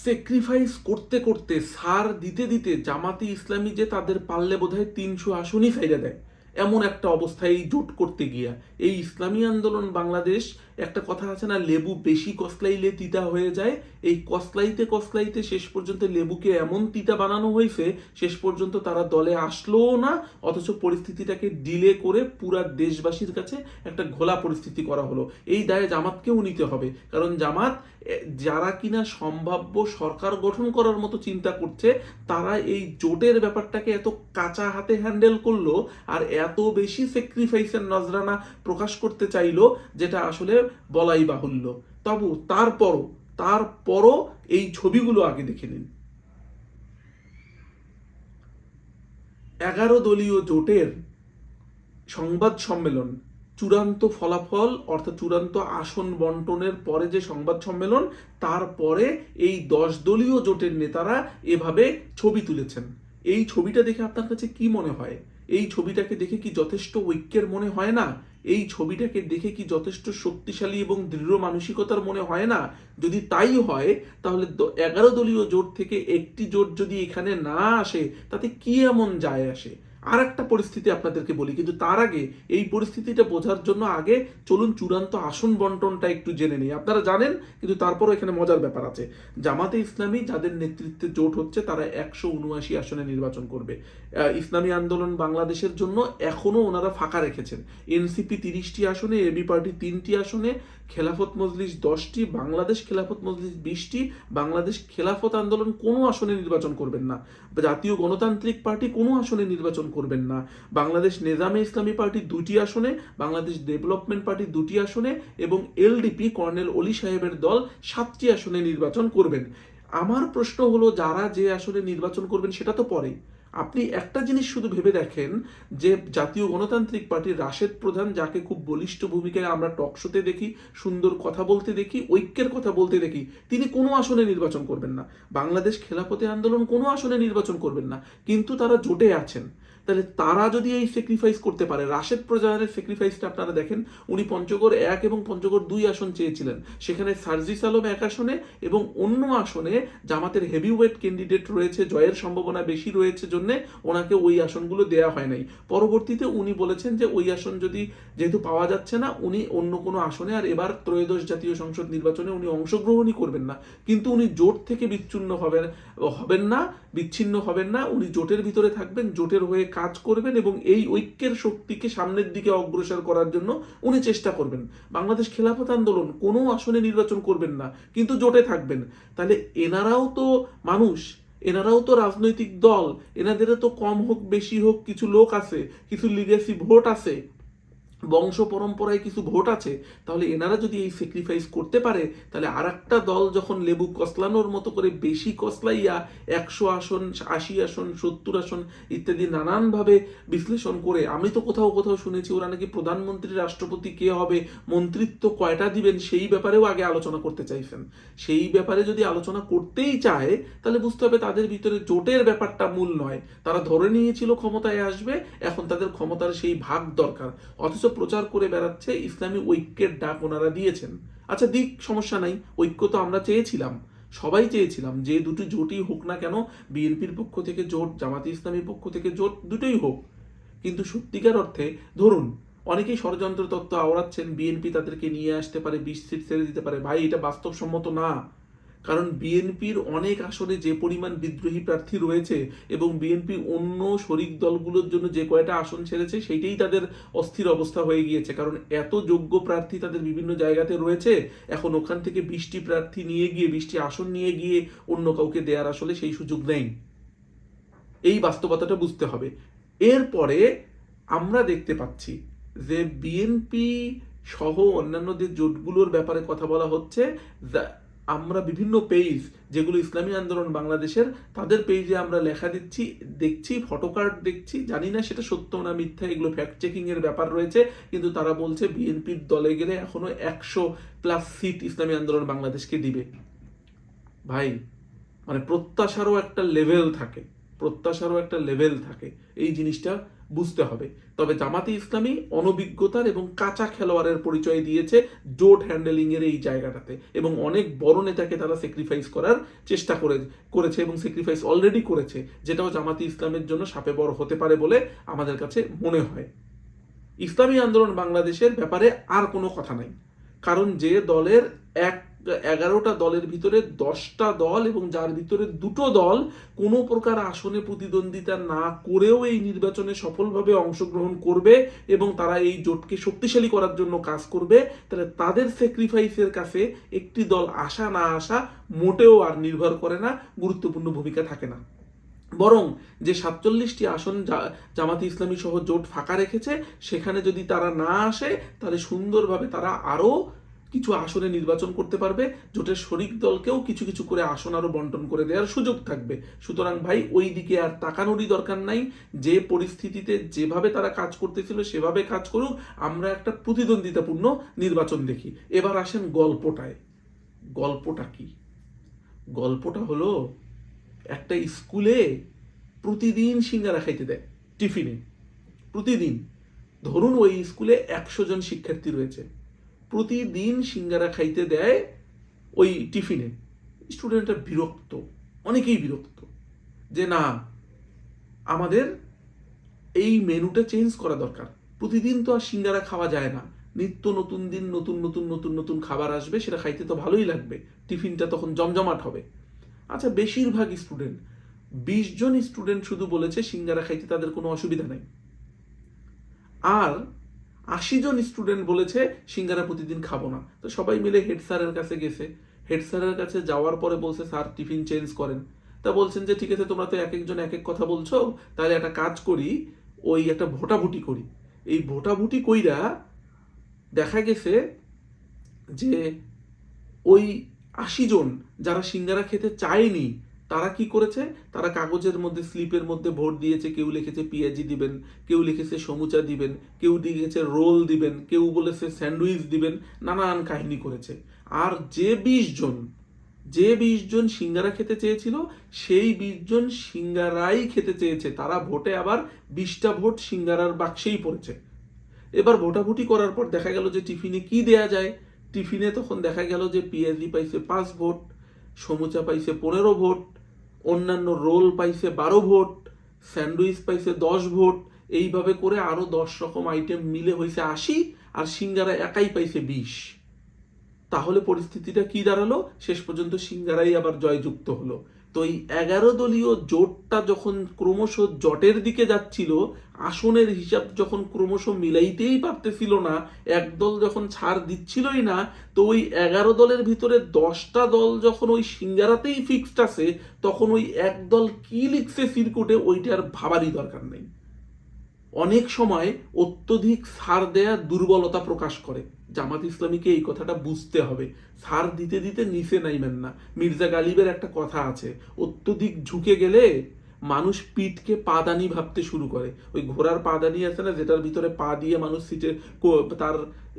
Sacrifice করতে করতে সার দিতে দিতে জামাতে ইসলামী যে তাদের পারলে বোধহয় 300 আসনই ফাইরা দেয়, এমন একটা অবস্থায় জোট করতে গিয়া এই ইসলামী আন্দোলন বাংলাদেশ, একটা কথা আছে না, লেবু বেশি কসলাইলে তিতা হয়ে যায়, এই কসলাইতে কসলাইতে শেষ পর্যন্ত লেবুকে এমন তিতা বানানো হয়েছে, শেষ পর্যন্ত তারা দলে আসলোও না, অথচ পরিস্থিতিটাকে ডিলে করে পুরা দেশবাসীর কাছে একটা ঘোলা পরিস্থিতি করা হলো। এই দায়ে জামাতকেও নিতে হবে, কারণ জামাত যারা কিনা সম্ভাব্য সরকার গঠন করার মতো চিন্তা করছে, তারা এই জোটের ব্যাপারটাকে এত কাঁচা হাতে হ্যান্ডেল করলো আর এত বেশি স্যাক্রিফাইসের নজরানা প্রকাশ করতে চাইলো, যেটা আসলে বলাই বাহুল্য। তবু তারপরও এই ছবিগুলো আগে দেখে নিন। 11 দলীয় জোটের সংবাদ সম্মেলন, চূড়ান্ত ফলাফল অর্থাৎ চূড়ান্ত আসন বন্টনের পরে যে সংবাদ সম্মেলন, তারপরে এই 10 দলীয় জোটের নেতারা এভাবে ছবি তুলেছেন। এই ছবিটা দেখে আপনার কাছে কি মনে হয়? এই ছবিটাকে দেখে কি যথেষ্ট ঐক্যের মনে হয় না? এই ছবিটাকে দেখে কি যথেষ্ট শক্তিশালী এবং দৃঢ় মানসিকতার মনে হয় না? যদি তাই হয়, তাহলে 11 দলীয় জোট থেকে একটি জোট যদি এখানে না আসে, তাতে কি এমন যায় আসে? আর একটা পরিস্থিতি আপনাদেরকে বলি, কিন্তু তার আগে এই পরিস্থিতিটা বোঝার জন্য আগে চলুন চূড়ান্ত আসন বন্টনটা একটু জেনে নিই। আপনারা জানেন, কিন্তু তারপরও এখানে মজার ব্যাপার আছে। জামাতে ইসলামী যাদের নেতৃত্বে জোট হচ্ছে, তারা 179 আসনে নির্বাচন করবে। ইসলামী আন্দোলন বাংলাদেশের জন্য এখনো ওনারা ফাঁকা রেখেছেন। এনসিপি 30টি আসনে, এবি পার্টি 3টি আসনে, খেলাফত মজলিস 10টি, বাংলাদেশ খেলাফত মজলিস 20টি, বাংলাদেশ খেলাফত আন্দোলন কোনো আসনে নির্বাচন করবেন না, জাতীয় গণতান্ত্রিক পার্টি কোনো আসনে নির্বাচন করবেন না, বাংলাদেশ নেজামে ইসলামী পার্টি 2টি আসনে, বাংলাদেশ ডেভেলপমেন্ট পার্টি 2টি আসনে এবং এলডিপি কর্নেল অলি সাহেবের দল 7টি আসনে নির্বাচন করবেন। আমার প্রশ্ন হলো, যারা যে আসনে নির্বাচন করবেন সেটা তো পরে, আপনি একটা জিনিস শুধু ভেবে দেখেন যে জাতীয় গণতান্ত্রিক পার্টির রাশেদ প্রধান, যাকে খুব বলিষ্ঠ ভূমিকায় আমরা টকশোতে দেখি, সুন্দর কথা বলতে দেখি, ঐক্যের কথা বলতে দেখি, তিনি কোনো আসনে নির্বাচন করবেন না। বাংলাদেশ খেলাফতে আন্দোলন কোনো আসনে নির্বাচন করবেন না, কিন্তু তারা জোটে আছেন। তাহলে তারা যদি এই স্যাক্রিফাইস করতে পারে, রাশেদ প্রধানের স্যাক্রিফাইসটা আপনারা দেখেন, উনি পঞ্চগড় 1 এবং পঞ্চগড় 2 আসন চেয়েছিলেন, সেখানে সার্জিস আলম 1 আসনে এবং অন্য আসনে জামাতের হেভিওয়েট ক্যান্ডিডেট রয়েছে, জয়ের সম্ভাবনা বেশি রয়েছে জন্য ওনাকে ওই আসনগুলো দেয়া হয় নাই। পরবর্তীতে উনি বলেছেন যে ওই আসন যেহেতু পাওয়া যাচ্ছে না, উনি অন্য কোনো আসনে আর এবার ত্রয়োদশ জাতীয় সংসদ নির্বাচনে উনি অংশগ্রহণই করবেন না। কিন্তু উনি জোট থেকে বিচ্ছিন্ন হবেন না, উনি জোটের ভিতরে থাকবেন, জোটের হয়ে কাজ করবেন এবং এই ঐক্যের শক্তিকে সামনের দিকে অগ্রসর করার জন্য উনি চেষ্টা করবেন। বাংলাদেশ খেলাফত আন্দোলন কোনো আসনে নির্বাচন করবেন না, কিন্তু জোটে থাকবেন। তাহলে এনারাও তো মানুষ, এনারাও তো রাজনৈতিক দল, এনাদেরও তো কম হোক বেশি হোক কিছু লোক আছে, কিছু লিগেসি ভোট আছে, বংশ পরম্পরায় কিছু ভোট আছে। তাহলে এনারা যদি এই স্যাক্রিফাইস করতে পারে, তাহলে আর একটা দল যখন লেবু কসলানোর মতো করে বেশি কসলাইয়া 100 আসন, 80 আসন, 70 আসন ইত্যাদি নানানভাবে বিশ্লেষণ করে, আমি তো কোথাও কোথাও শুনেছি ওরা নাকি প্রধানমন্ত্রী, রাষ্ট্রপতি কে হবে, মন্ত্রিত্ব কয়টা দিবেন, সেই ব্যাপারেও আগে আলোচনা করতে চাইছেন। সেই ব্যাপারে যদি আলোচনা করতেই চায়, তাহলে বুঝতে হবে তাদের ভিতরে জোটের ব্যাপারটা মূল নয়। তারা ধরে নিয়েছিল ক্ষমতায় আসবে, এখন তাদের ক্ষমতার সেই ভাগ দরকার, অথচ প্রচার করে বেড়াচ্ছে ইসলামী ঐক্যের ডাক ওনারা দিয়েছেন। আচ্ছা দিক, সমস্যা নাই, ঐক্য তো আমরা চেয়েছিলাম, সবাই চেয়েছিলাম, যে দুটি জোটই হোক না কেন, বিএনপির পক্ষ থেকে জোট, জামাতে ইসলামীর পক্ষ থেকে জোট, দুটোই হোক। কিন্তু সত্যিকার অর্থে ধরুন অনেকেই ষড়যন্ত্র তত্ত্ব আওড়াচ্ছেন, বিএনপি তাদেরকে নিয়ে আসতে পারে, 20 সিট ছেড়ে দিতে পারে। ভাই, এটা বাস্তবসম্মত না। কারণ বিএনপির অনেক আসনে যে পরিমাণ বিদ্রোহী প্রার্থী রয়েছে এবং বিএনপি অন্য শরিক দলগুলোর জন্য যে কয়টা আসন ছেড়েছে, সেইটাই তাদের অস্থির অবস্থা হয়ে গিয়েছে। কারণ এত যোগ্য প্রার্থী তাদের বিভিন্ন জায়গাতে রয়েছে, এখন ওখান থেকে 20টি প্রার্থী নিয়ে গিয়ে, 20টি আসন নিয়ে গিয়ে অন্য কাউকে দেওয়ার আসলে সেই সুযোগ নেই। এই বাস্তবতাটা বুঝতে হবে। এরপরে আমরা দেখতে পাচ্ছি যে বিএনপি সহ অন্যান্য যে জোটগুলোর ব্যাপারে কথা বলা হচ্ছে, আমরা বিভিন্ন পেজ, যেগুলো ইসলামী আন্দোলন বাংলাদেশের, তাদের পেজে আমরা লেখা দেখছি, ফটোকার্ড দেখছি, জানি না সেটা সত্য না মিথ্যা, এগুলো ফ্যাক্ট চেকিং এর ব্যাপার রয়েছে, কিন্তু তারা বলছে বিএনপির দলে গেলে এখনো 100+ সিট ইসলামী আন্দোলন বাংলাদেশকে দিবে। ভাই, মানে প্রত্যাশারও একটা লেভেল থাকে, এই জিনিসটা বুঝতে হবে। তবে জামাতে ইসলামী অনভিজ্ঞতার এবং কাঁচা খেলোয়াড়ের পরিচয় দিয়েছে জোট হ্যান্ডেলিং এর এই জায়গাটাতে, এবং অনেক বড় নেতাকে তারা স্যাক্রিফাইস করার চেষ্টা করেছে এবং স্যাক্রিফাইস অলরেডি করেছে, যেটাও জামাতে ইসলামের জন্য সাপে বড় হতে পারে বলে আমাদের কাছে মনে হয়। ইসলামী আন্দোলন বাংলাদেশের ব্যাপারে আর কোনো কথা নাই, কারণ যে দলের 11টা দলের ভিতরে 10টা দল এবং যার ভিতরে 2টো দল কোনো প্রকার আসনে প্রতিদ্বন্দ্বিতা না করেও এই নির্বাচনে সফলভাবে অংশগ্রহণ করবে এবং তারা এই জোটকে শক্তিশালী করার জন্য কাজ করবে, তাহলে তাদের স্যাক্রিফাইসের কাছে একটি দল আসা না আসা মোটেও আর নির্ভর করে না, গুরুত্বপূর্ণ ভূমিকা থাকে না। বরং যে 47টি আসন জামাতে ইসলামী সহ জোট ফাঁকা রেখেছে, সেখানে যদি তারা না আসে তাহলে সুন্দরভাবে তারা আরও কিছু আসনে নির্বাচন করতে পারবে, জোটের শরিক দলকেও কিছু কিছু করে আসন আরও বন্টন করে দেওয়ার সুযোগ থাকবে। সুতরাং ভাই ওই দিকে আর তাকানোরই দরকার নাই, যে পরিস্থিতিতে যেভাবে তারা কাজ করতেছিল সেভাবে কাজ করুক, আমরা একটা প্রতিদ্বন্দ্বিতাপূর্ণ নির্বাচন দেখি। এবার আসেন গল্পটায়। গল্পটা কি? গল্পটা হলো, একটা স্কুলে প্রতিদিন সিঙ্গারা খাইতে দেয় টিফিনে, প্রতিদিন। ধরুন ওই স্কুলে 100 জন শিক্ষার্থী রয়েছে, প্রতিদিন সিঙ্গারা খাইতে দেয় ওই টিফিনে। স্টুডেন্টরা বিরক্ত, অনেকেই বিরক্ত, যে না, আমাদের এই মেনুটা চেঞ্জ করা দরকার। প্রতিদিন তো আর সিঙ্গারা খাওয়া যায় না, নিত্য নতুন দিন নতুন নতুন নতুন নতুন খাবার আসবে, সেটা খাইতে তো ভালোই লাগবে, টিফিনটা তখন জমজমাট হবে। আচ্ছা, বেশিরভাগ স্টুডেন্ট, 20 জন স্টুডেন্ট শুধু বলেছে সিঙ্গারা খাইতে তাদের কোনো অসুবিধা নেই, আর 80 জন স্টুডেন্ট বলেছে সিঙ্গারা প্রতিদিন খাবো না। তো সবাই মিলে হেড স্যারের কাছে গেছে। হেড স্যারের কাছে যাওয়ার পরে বলছে, স্যার টিফিন চেঞ্জ করেন। তা বলছেন যে ঠিক আছে, তোমরা তো এক একজন এক এক কথা বলছো, তাহলে একটা কাজ করি, ওই একটা ভোটাভুটি করি। এই ভোটাভুটি কইরা দেখা গেছে যে ওই 80 জন যারা সিঙ্গারা খেতে চায়নি, তারা কি করেছে, তারা কাগজের মধ্যে স্লিপের মধ্যে ভোট দিয়েছে। কেউ লিখেছে পেঁয়াজি দিবেন, কেউ লিখেছে সমুচা দিবেন, কেউ লিখেছে রোল দিবেন, কেউ বলেছে স্যান্ডউইচ দিবেন, নানান কাহিনী করেছে। আর যে 20 জন সিঙ্গারা খেতে চেয়েছিল, সেই 20 জন সিঙ্গারাই খেতে চেয়েছে। তারা ভোটে আবার 20টা ভোট সিঙ্গারার বাক্সেই পড়েছে। এবার ভোটাভুটি করার পর দেখা গেল যে টিফিনে কি দেয়া যায়। টিফিনে তখন দেখা গেল যে পেঁয়াজি পাইছে 5 ভোট, সমুচা পাইছে 15 ভোট, অন্যান্য রোল পাইছে 12 ভোট, স্যান্ডউইচ পাইছে 10 ভোট, এইভাবে করে আরো 10 রকম আইটেম মিলে হয়েছে 80, আর সিঙ্গারা একাই পাইছে 20। তাহলে পরিস্থিতিটা কি দাঁড়ালো? শেষ পর্যন্ত সিঙ্গারাই আবার জয়যুক্ত হলো। তো এই 11 দলীয় জোটটা যখন ক্রমশ জটের দিকে যাচ্ছিল, আসনের হিসাব যখন ক্রমশ মিলাইতেই পারতেছিল না, একদল যখন ছাড় দিচ্ছিলই না, তো ওই 11 দলের ভিতরে 10টা দল যখন ওই সিঙ্গারাতেই ফিক্সড আছে, তখন ওই এক দল কি লিখছে সিরকুটে ওইটা আর ভাবারই দরকার নেই। অনেক সময় অত্যধিক ছাড় দেয়া দুর্বলতা প্রকাশ করে। জামাত ইসলামীকে এই কথাটা বুঝতে হবে। ছাড় দিতে দিতে নিচে নাইবেন না। মির্জা গালিবের একটা কথা আছে, অত্যধিক ঝুঁকে গেলে মানুষ পিঠকে পাদানি ভাবতে শুরু করে। ওই ঘোড়ার পাদানি আছে না, যেটার ভিতরে পা দিয়ে মানুষ সিটে তার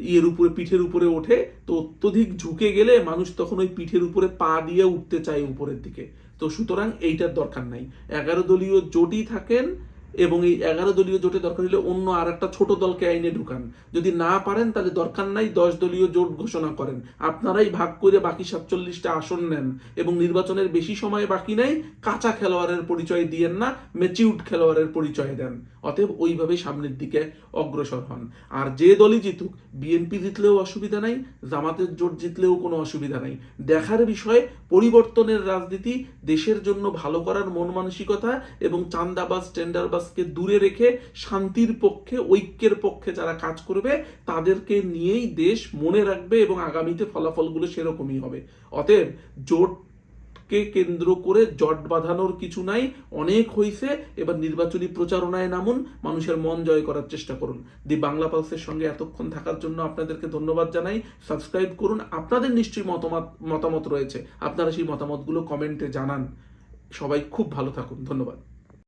ইয়ের উপরে, পিঠের উপরে ওঠে। তো অত্যধিক ঝুঁকে গেলে মানুষ তখন ওই পিঠের উপরে পা দিয়ে উঠতে চায় উপরের দিকে। তো সুতরাং এইটার দরকার নাই। 11 দলীয় জোটই থাকেন, এবং এই 11 দলীয় জোটে দরকার হলে অন্য আর একটা ছোট দলকে আইনে ঢুকান। যদি না পারেন তাহলে দরকার নাই, 10 দলীয় জোট ঘোষণা করেন। আপনারাই ভাগ করে বাকি 47টা আসন নেন, এবং নির্বাচনের বেশি সময় বাকি নাই, কাঁচা খেলোয়াড়ের পরিচয় দিয়েন না, ম্যাচিউরড খেলোয়াড়ের পরিচয় দেন। অতএব ওইভাবে সামনের দিকে অগ্রসর হন। আর যে দলই জিতুক, বিএনপি জিতলেও অসুবিধা নাই, জামাতের জোট জিতলেও কোনো অসুবিধা নাই। দেখার বিষয় পরিবর্তনের রাজনীতি, দেশের জন্য ভালো করার মন মানসিকতা, এবং চান্দাবাজ টেন্ডারবাজকে দূরে রেখে শান্তির পক্ষে, ঐক্যের পক্ষে যারা কাজ করবে, তাদেরকে নিয়েই দেশ মনে রাখবে, এবং আগামীতে ফলাফলগুলো সেরকমই হবে। অতএব জোটকে কেন্দ্র করে জট বাঁধানোর কিছু নাই, অনেক হয়েছে। এবার নির্বাচনী প্রচারণায় নামুন, মানুষের মন জয় করার চেষ্টা করুন। দি বাংলা পালসের সঙ্গে এতক্ষণ থাকার জন্য আপনাদেরকে ধন্যবাদ জানাই। সাবস্ক্রাইব করুন। আপনাদের নিশ্চয়ই মতামত রয়েছে, আপনারা সেই মতামতগুলো কমেন্টে জানান। সবাই খুব ভালো থাকুন। ধন্যবাদ।